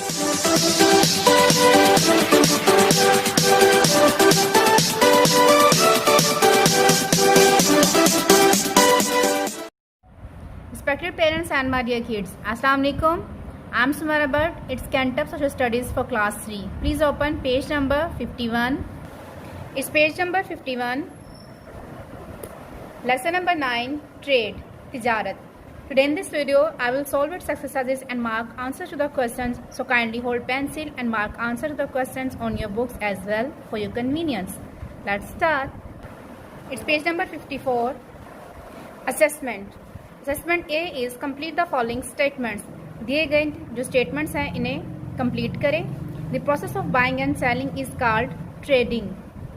Respected parents and my dear kids, Assalamu alaikum. I'm Sumara Bhatt. It's Cantab Social Studies for Class 3. Please open page number 51. It's page number 51. Lesson number 9, Trade, Tijarat. Today in this video, I will solve its exercises and mark answers to the questions. So kindly hold pencil and mark answer to the questions on your books as well for your convenience. Let's start. It's page number 54. Assessment. Assessment A is complete the following statements. दिए गए जो statements हैं इन्हें complete करें. The process of buying and selling is called trading.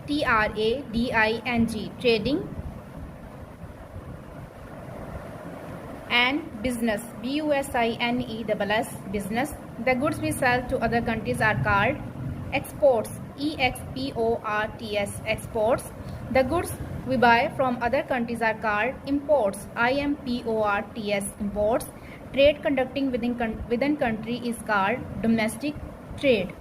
T-R-A-D-I-N-G. Trading. And business. B-U-S-I-N-E-S-S. Business. The goods we sell to other countries are called exports. E-X-P-O-R-T-S. Exports. The goods we buy from other countries are called imports. I-M-P-O-R-T-S. Imports. Trade conducting within country is called domestic trade.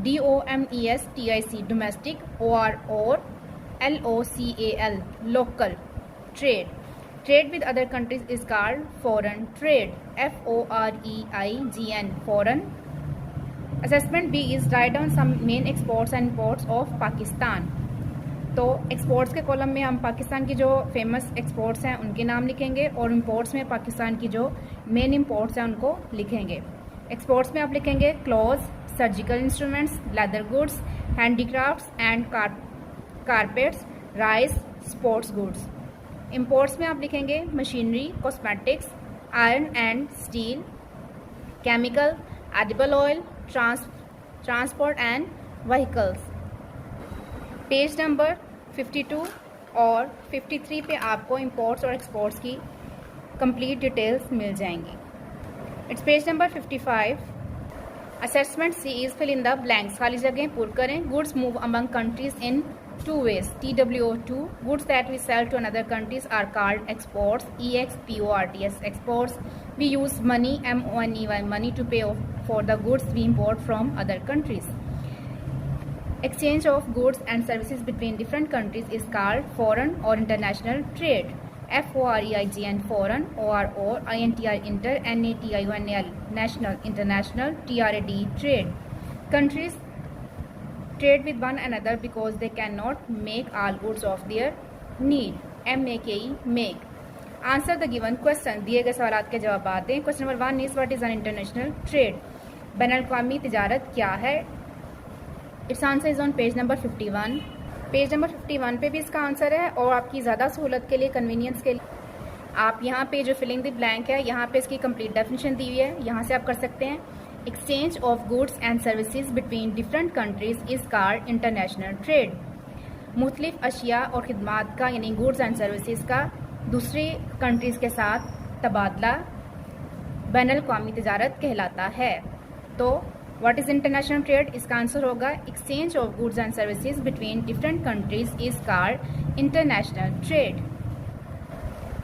D-O-M-E-S-T-I-C. Domestic. O-R-O L-O-C-A-L. Local trade. Trade with other countries is called foreign trade. F-O-R-E-I-G-N. Foreign. Assessment B is write down some main exports and imports of Pakistan. तो exports के column में हम पाकिस्तान की जो famous exports हैं उनके नाम लिखेंगे और इंपोर्ट्स में पाकिस्तान की जो मेन इंपोर्ट्स हैं उनको लिखेंगे. एक्सपोर्ट्स में आप लिखेंगे cloth, surgical instruments, leather goods, handicrafts and carpets, rice, sports goods. Imports में आप लिखेंगे machinery, cosmetics, iron and steel, chemical, edible oil, transport and vehicles. Page number 52 और 53 पे आपको इंपोर्ट्स और एक्सपोर्ट्स की कंप्लीट डिटेल्स मिल जाएंगी. It's page number 55. Assessment C is fill in the blanks. खाली जगह पूर्ण करें. Goods move among countries in two ways. TWO2. Goods that we sell to another countries are called exports. EXPORTS. Exports. We use money, MONEY, money to pay for the goods we import from other countries. Exchange of goods and services between different countries is called foreign or international trade. F-O-R-E-I-G-N. Foreign. O-R-O-I-N-T-R. Inter. N-A-T-I-O-N-A-L. National. International. T-R-A-D. Trade. Countries trade with one another because they cannot make all goods of their need. M-A-K-E. Make. Answer the given question. दिए गए सवालात के जवाब दें. Question number 1 is what is an international trade? बैनुल-अक़वामी तिजारत क्या है? It's answer is on page number 51. Page number 51 पे भी इसका आंसर है और आपकी ज़्यादा सहूलत के लिए, कन्वीनियंस के लिए आप यहाँ पे जो फिलिंग द ब्लैंक है यहाँ पे इसकी कंप्लीट डेफिनेशन दी हुई है, यहाँ से आप कर सकते हैं. Exchange of goods and services between different countries is called international trade. मुख्तलिफ अशिया और खिदमात का यानी गुड्स एंड सर्विसेज का दूसरी कंट्रीज़ के साथ तबादला बैनुल-अक़वामी तिजारत कहलाता है. तो व्हाट इज इंटरनेशनल ट्रेड? इसका आंसर होगा exchange of goods and services between different countries is called international trade.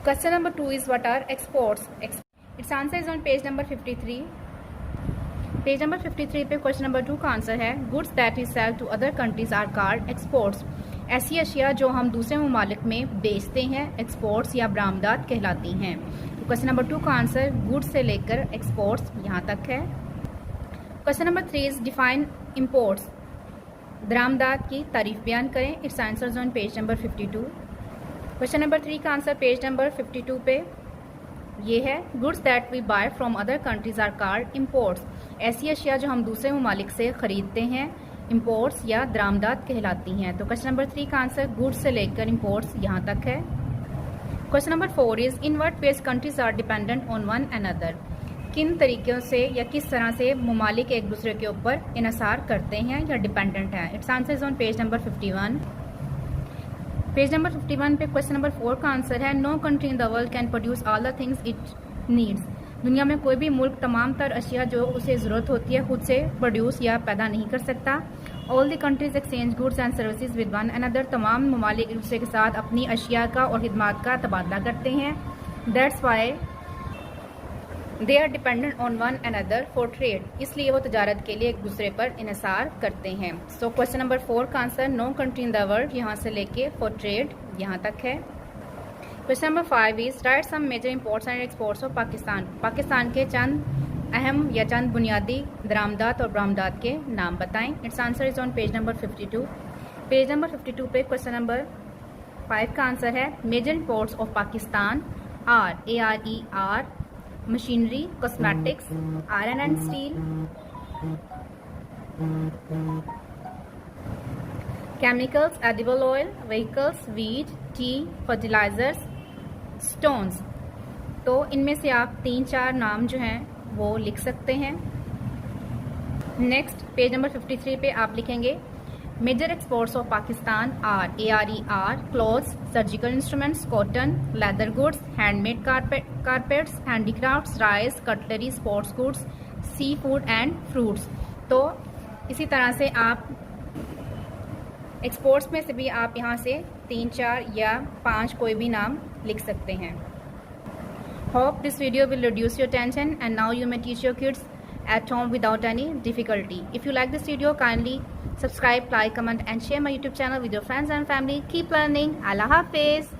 Question number 2 is what are exports? Its answer is on page number 53. Page number 53 पे question number 2 का answer है goods that we sell to other countries are called exports. ऐसी अशिया जो हम दूसरे ममालिक में बेचते हैं एक्सपोर्ट्स या बरामदात कहलाती हैं. तो क्वेश्चन नंबर 2 का आंसर गुड्स से लेकर एक्सपोर्ट्स यहाँ तक है. Question number 3 is define imports. दरामदात की तारीफ बयान करें. It's answers on page number 52. Question number 3 का आंसर पेज नंबर 52 पे ये है goods that we buy from other countries are called imports. ऐसी अशिया जो हम दूसरे ममालिक से खरीदते हैं इंपोर्ट्स या दरामदात कहलाती हैं. तो क्वेश्चन नंबर 3 का आंसर गुड्स से लेकर इंपोर्ट्स यहाँ तक है. Question number 4 is in what ways countries are dependent on one another. किन तरीक़ों से या किस तरह से ममालिक एक दूसरे के ऊपर इन्हिसार करते हैं या डिपेंडेंट हैं. Its answer is on page number 51. Page number 51 पे क्वेश्चन नंबर 4 का आंसर है no country in the world can produce all the things it needs. दुनिया में कोई भी मुल्क तमाम तर अशिया जो उसे ज़रूरत होती है खुद से प्रोड्यूस या पैदा नहीं कर सकता. All the countries exchange goods and services with one another. तमाम ममालिक एक दूसरे के साथ अपनी अशिया का और खिदमात का तबादला करते हैं. That's why they are dependent on one another for trade, इसलिए वो तजारत के लिए एक दूसरे पर इन्हिसार करते हैं। सो क्वेश्चन नंबर 4 का answer no country in the world यहाँ से लेके फॉर ट्रेड यहाँ तक है। Question number 5 is write some major imports and exports of Pakistan. Pakistan के चंद अहम या चंद बुनियादी दरामदात और बरामदात के नाम बताएं। Its answer is on page number 52। Page number 52 पे क्वेश्चन नंबर 5 का आंसर है major imports of Pakistan are ARER machinery, cosmetics, iron and steel, chemicals, edible oil, vehicles, wheat, tea, fertilisers, stones. तो इनमें से आप 3-4 नाम जो हैं वो लिख सकते हैं। नेक्स्ट पेज नंबर 53 पे आप लिखेंगे major exports of Pakistan are ARER clothes, surgical instruments, cotton, leather goods, handmade carpets, handicrafts, rice, cutlery, sports goods, seafood and fruits. तो इसी तरह से आप एक्सपोर्ट्स में से भी आप यहाँ से 3-4 या 5 कोई भी नाम लिख सकते हैं। Hope this video will reduce your tension and now you may teach your kids at home without any difficulty. If you like this video, kindly subscribe, like, comment and share my YouTube channel with your friends and family. Keep learning. Allah Hafiz.